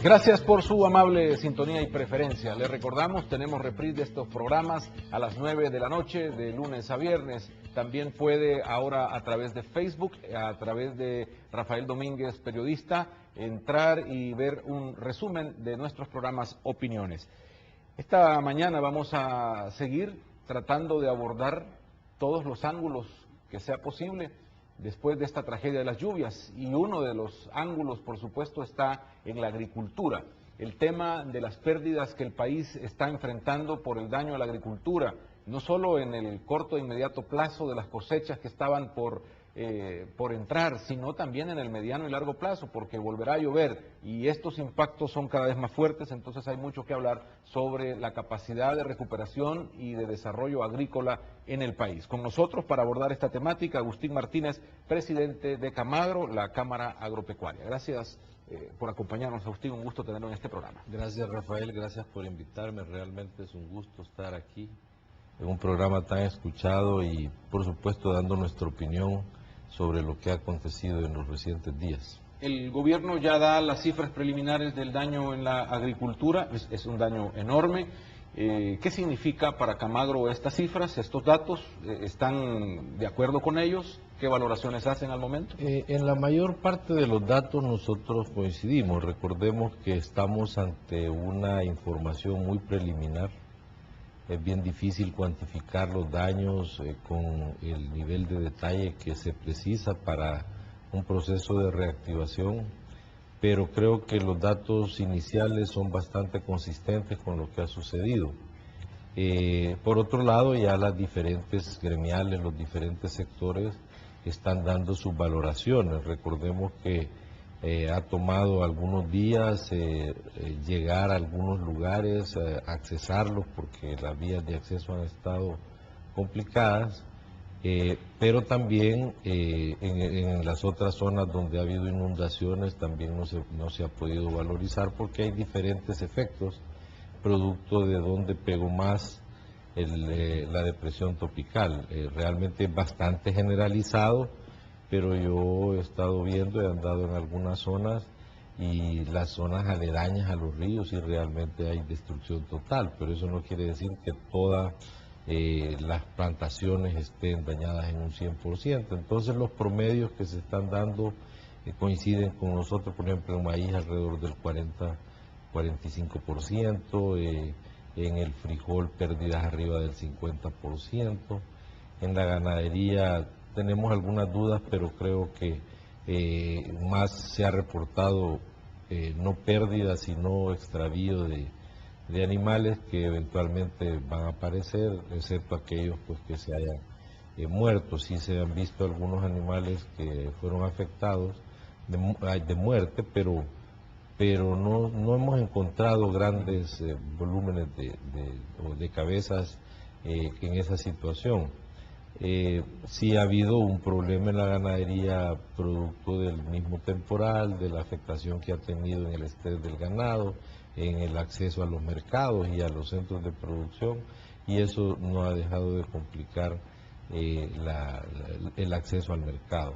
Gracias por su amable sintonía y preferencia. Les recordamos, tenemos reprise de estos programas a las 9 de la noche, de lunes a viernes. También puede ahora a través de Facebook, a través de Rafael Domínguez, periodista, entrar y ver un resumen de nuestros programas Opiniones. Esta mañana vamos a seguir tratando de abordar todos los ángulos que sea posible después de esta tragedia de las lluvias, y uno de los ángulos, por supuesto, está en la agricultura. El tema de las pérdidas que el país está enfrentando por el daño a la agricultura, no solo en el corto e inmediato plazo de las cosechas que estaban por entrar, sino también en el mediano y largo plazo, porque volverá a llover y estos impactos son cada vez más fuertes. Entonces hay mucho que hablar sobre la capacidad de recuperación y de desarrollo agrícola en el país. Con nosotros para abordar esta temática, Agustín Martínez, presidente de Camagro, la Cámara Agropecuaria. Gracias por acompañarnos, Agustín, un gusto tenerlo en este programa. Gracias, Rafael, gracias por invitarme, realmente es un gusto estar aquí en un programa tan escuchado y, por supuesto, dando nuestra opinión sobre lo que ha acontecido en los recientes días. El gobierno ya da las cifras preliminares del daño en la agricultura, es un daño enorme. ¿Qué significa para Camagro estas cifras, estos datos? ¿Están de acuerdo con ellos? ¿Qué valoraciones hacen al momento? En la mayor parte de los datos nosotros coincidimos. Recordemos que estamos ante una información muy preliminar. Es bien difícil cuantificar los daños con el nivel de detalle que se precisa para un proceso de reactivación, pero creo que los datos iniciales son bastante consistentes con lo que ha sucedido. Por otro lado, ya las diferentes gremiales, los diferentes sectores están dando sus valoraciones. Recordemos que ha tomado algunos días llegar a algunos lugares, accesarlos, porque las vías de acceso han estado complicadas, pero también en las otras zonas donde ha habido inundaciones también no se ha podido valorizar, porque hay diferentes efectos, producto de donde pegó más la depresión tropical. Realmente es bastante generalizado, pero yo he estado viendo, he andado en algunas zonas y las zonas aledañas a los ríos y realmente hay destrucción total, pero eso no quiere decir que todas las plantaciones estén dañadas en un 100%. Entonces los promedios que se están dando coinciden con nosotros. Por ejemplo, en maíz alrededor del 40-45%, en el frijol pérdidas arriba del 50%, en la ganadería tenemos algunas dudas, pero creo que más se ha reportado no pérdidas, sino extravío de animales que eventualmente van a aparecer, excepto aquellos pues que se hayan muerto. Sí se han visto algunos animales que fueron afectados de muerte, pero no hemos encontrado grandes volúmenes de cabezas en esa situación. Sí ha habido un problema en la ganadería producto del mismo temporal, de la afectación que ha tenido en el estrés del ganado, en el acceso a los mercados y a los centros de producción, y eso no ha dejado de complicar el acceso al mercado.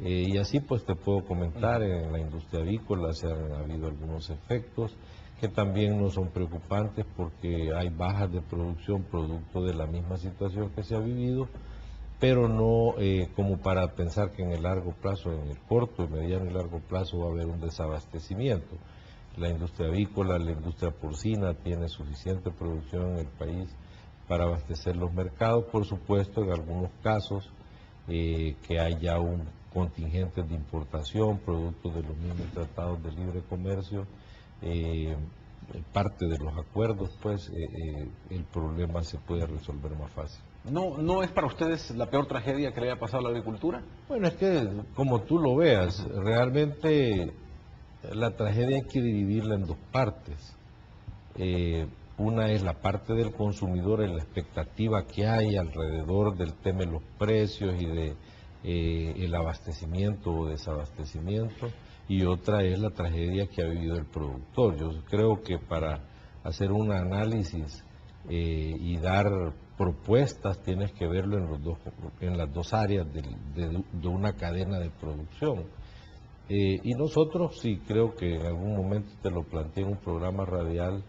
Y así pues te puedo comentar, en la industria avícola se han habido algunos efectos que también no son preocupantes, porque hay bajas de producción producto de la misma situación que se ha vivido, pero no como para pensar que en el largo plazo, en el corto, mediano y largo plazo va a haber un desabastecimiento. La industria avícola, la industria porcina tiene suficiente producción en el país para abastecer los mercados. Por supuesto, en algunos casos que hay ya un contingente de importación, producto de los mismos tratados de libre comercio, parte de los acuerdos, pues el problema se puede resolver más fácil. ¿No es para ustedes la peor tragedia que le haya pasado a la agricultura? Bueno, es que como tú lo veas, realmente la tragedia hay que dividirla en dos partes. Una es la parte del consumidor, en la expectativa que hay alrededor del tema de los precios y de el abastecimiento o desabastecimiento, y otra es la tragedia que ha vivido el productor. Yo creo que para hacer un análisis y dar propuestas tienes que verlo en las dos áreas de una cadena de producción. Y nosotros sí creo que en algún momento te lo planteé en un programa radial,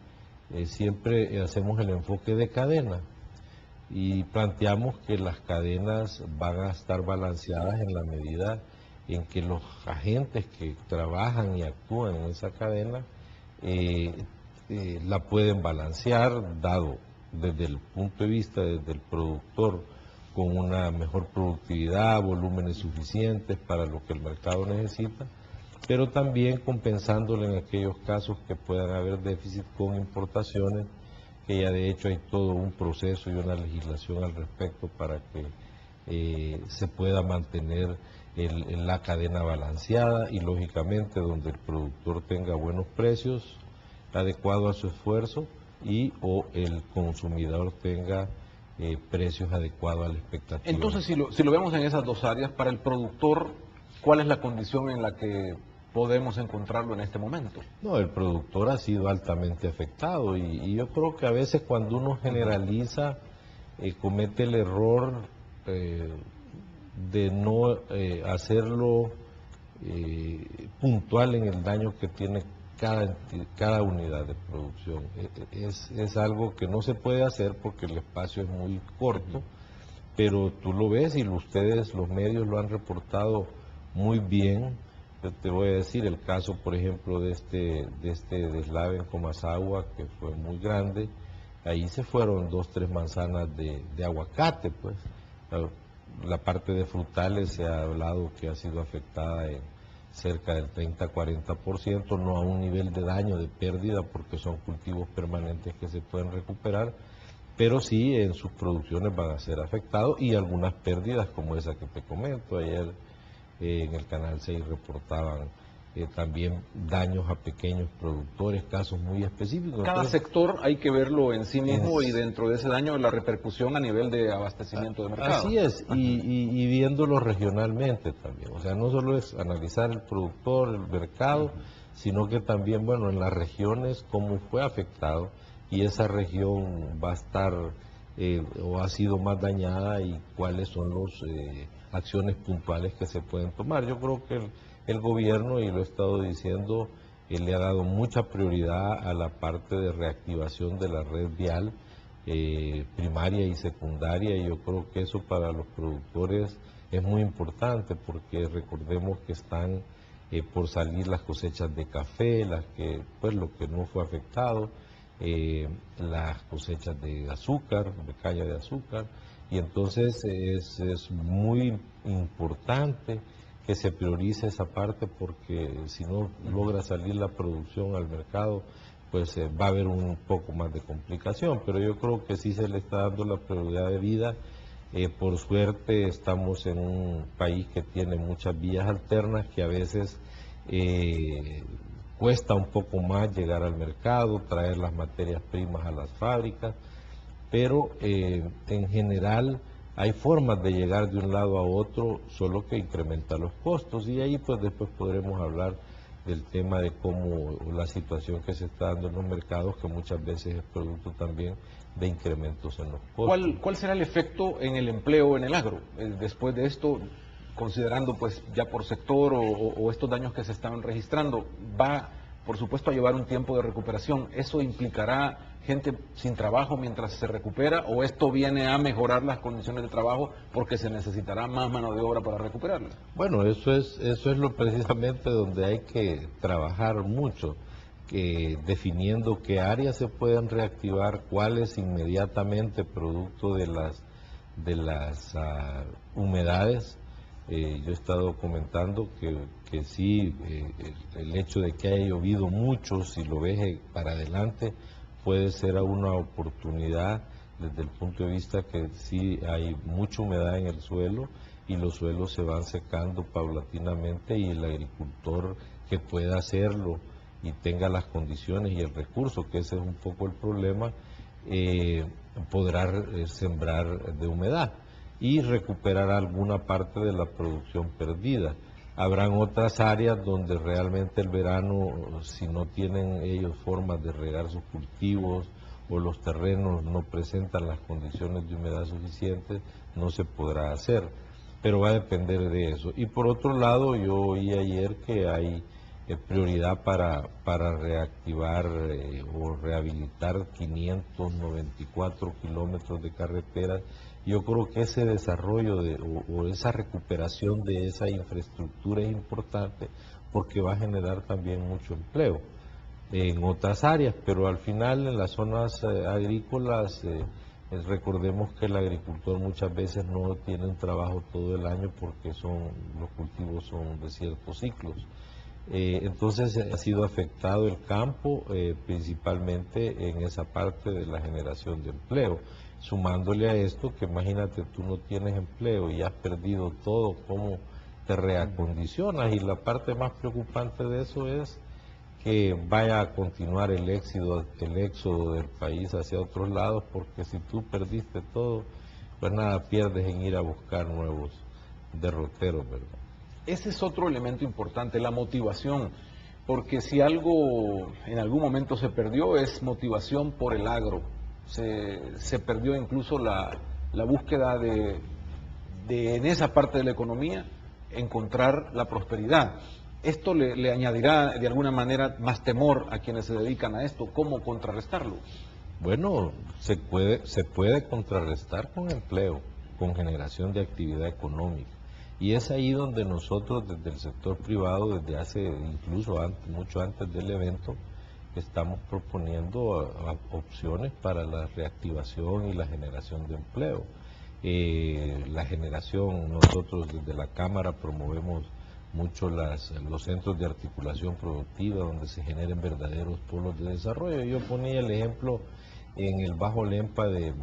siempre hacemos el enfoque de cadena y planteamos que las cadenas van a estar balanceadas en la medida en que los agentes que trabajan y actúan en esa cadena la pueden balancear, dado desde el punto de vista desde el productor con una mejor productividad, volúmenes suficientes para lo que el mercado necesita, pero también compensándolo en aquellos casos que puedan haber déficit con importaciones, que ya de hecho hay todo un proceso y una legislación al respecto para que se pueda mantener la cadena balanceada y lógicamente donde el productor tenga buenos precios adecuados a su esfuerzo y o el consumidor tenga precios adecuados a la expectativa. Entonces, si lo vemos en esas dos áreas, para el productor, ¿cuál es la condición en la que podemos encontrarlo en este momento? No, el productor ha sido altamente afectado y yo creo que a veces cuando uno generaliza comete el error de no hacerlo puntual en el daño que tiene cada unidad de producción. Es algo que no se puede hacer porque el espacio es muy corto, pero tú lo ves y ustedes, los medios, lo han reportado muy bien. Yo te voy a decir el caso, por ejemplo, de este deslave en Comasagua, que fue muy grande. Ahí se fueron 2-3 manzanas de aguacate, pues. La parte de frutales se ha hablado que ha sido afectada en cerca del 30-40%, no a un nivel de daño, de pérdida, porque son cultivos permanentes que se pueden recuperar, pero sí en sus producciones van a ser afectados y algunas pérdidas como esa que te comento. Ayer en el Canal 6 reportaban también daños a pequeños productores, casos muy específicos. Cada sector hay que verlo en sí mismo y dentro de ese daño la repercusión a nivel de abastecimiento de mercado. Así es, y viéndolo regionalmente también. O sea, no solo es analizar el productor, el mercado, sino que también, bueno, en las regiones cómo fue afectado y esa región va a estar o ha sido más dañada y cuáles son las acciones puntuales que se pueden tomar. Yo creo que el gobierno, y lo he estado diciendo, le ha dado mucha prioridad a la parte de reactivación de la red vial primaria y secundaria, y yo creo que eso para los productores es muy importante porque recordemos que están por salir las cosechas de café, pues lo que no fue afectado, las cosechas de azúcar, de caña de azúcar, y entonces es muy importante que se priorice esa parte porque si no logra salir la producción al mercado, pues va a haber un poco más de complicación, pero yo creo que sí se le está dando la prioridad de vida. Por suerte estamos en un país que tiene muchas vías alternas que a veces cuesta un poco más llegar al mercado, traer las materias primas a las fábricas, pero en general hay formas de llegar de un lado a otro, solo que incrementa los costos, y ahí pues después podremos hablar del tema de cómo la situación que se está dando en los mercados, que muchas veces es producto también de incrementos en los costos. ¿Cuál será el efecto en el empleo en el agro después de esto, considerando pues ya por sector o estos daños que se están registrando? Va, por supuesto, a llevar un tiempo de recuperación. ¿Eso implicará gente sin trabajo mientras se recupera o esto viene a mejorar las condiciones de trabajo porque se necesitará más mano de obra para recuperarla? Bueno, eso es lo precisamente donde hay que trabajar mucho, definiendo qué áreas se pueden reactivar, cuáles inmediatamente producto de las humedades. Yo he estado comentando que sí, el hecho de que haya llovido mucho, si lo ves para adelante, puede ser una oportunidad desde el punto de vista que sí hay mucha humedad en el suelo y los suelos se van secando paulatinamente, y el agricultor que pueda hacerlo y tenga las condiciones y el recurso, que ese es un poco el problema, podrá sembrar de humedad y recuperar alguna parte de la producción perdida. Habrán otras áreas donde realmente el verano, si no tienen ellos formas de regar sus cultivos o los terrenos no presentan las condiciones de humedad suficientes, no se podrá hacer. pero va a depender de eso. Y por otro lado, yo oí ayer que hay prioridad para reactivar o rehabilitar 594 kilómetros de carreteras. Yo creo que ese desarrollo o esa recuperación de esa infraestructura es importante porque va a generar también mucho empleo en otras áreas, pero al final en las zonas agrícolas recordemos que el agricultor muchas veces no tiene un trabajo todo el año porque los cultivos son de ciertos ciclos. Entonces ha sido afectado el campo principalmente en esa parte de la generación de empleo. Sumándole a esto que imagínate tú no tienes empleo y has perdido todo, ¿cómo te reacondicionas? Y la parte más preocupante de eso es que vaya a continuar el éxodo del país hacia otros lados, porque si tú perdiste todo, pues nada pierdes en ir a buscar nuevos derroteros, ¿verdad? Ese es otro elemento importante, la motivación, porque si algo en algún momento se perdió es motivación por el agro. Se perdió incluso la búsqueda de en esa parte de la economía encontrar la prosperidad. ¿Esto le añadirá de alguna manera más temor a quienes se dedican a esto? ¿Cómo contrarrestarlo? Bueno, se puede contrarrestar con empleo, con generación de actividad económica. Y es ahí donde nosotros desde el sector privado, desde hace incluso mucho antes del evento, estamos proponiendo opciones para la reactivación y la generación de empleo. La generación, nosotros desde la Cámara promovemos mucho los centros de articulación productiva donde se generen verdaderos polos de desarrollo. Yo ponía el ejemplo en el Bajo Lempa de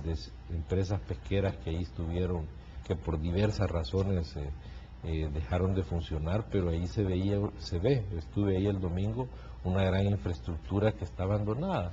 empresas pesqueras que ahí estuvieron, que por diversas razones dejaron de funcionar, pero ahí estuve ahí el domingo, una gran infraestructura que está abandonada.